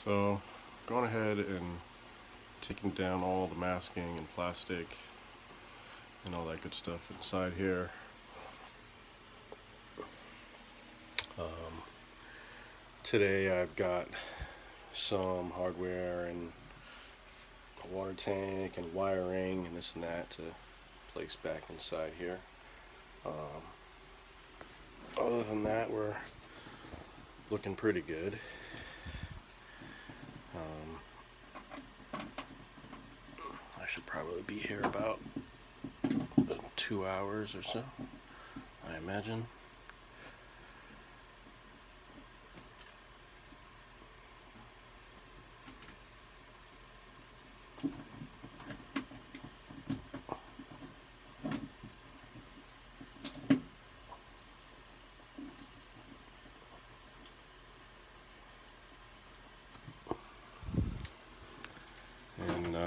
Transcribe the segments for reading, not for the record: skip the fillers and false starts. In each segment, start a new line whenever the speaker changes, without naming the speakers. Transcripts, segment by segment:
So, gone ahead and taking down all the masking and plastic and all that good stuff inside here. Today I've got some hardware and a water tank and wiring and this and that to place back inside here. Other than that, we're looking pretty good. I should probably be here about 2 hours or so, I imagine. And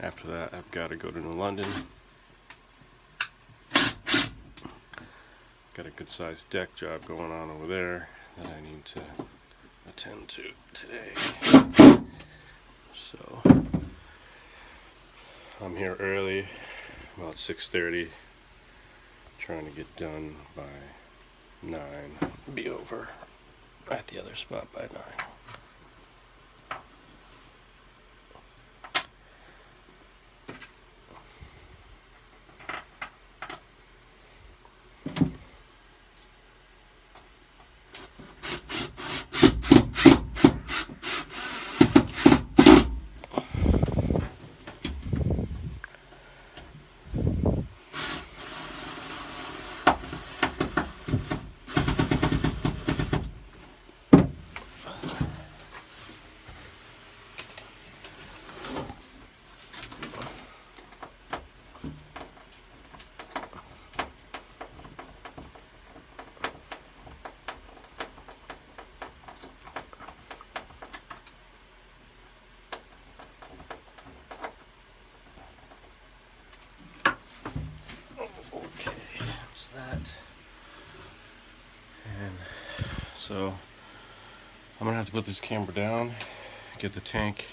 after that, I've got to go to New London. Got a good sized deck job going on over there that I need to attend to today. So I'm here early, about 6:30, trying to get done by 9. Be over at the other spot by 9. So I'm gonna have to put this camera down, get the tank,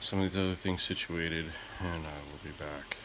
some of these other things situated, and I will be back.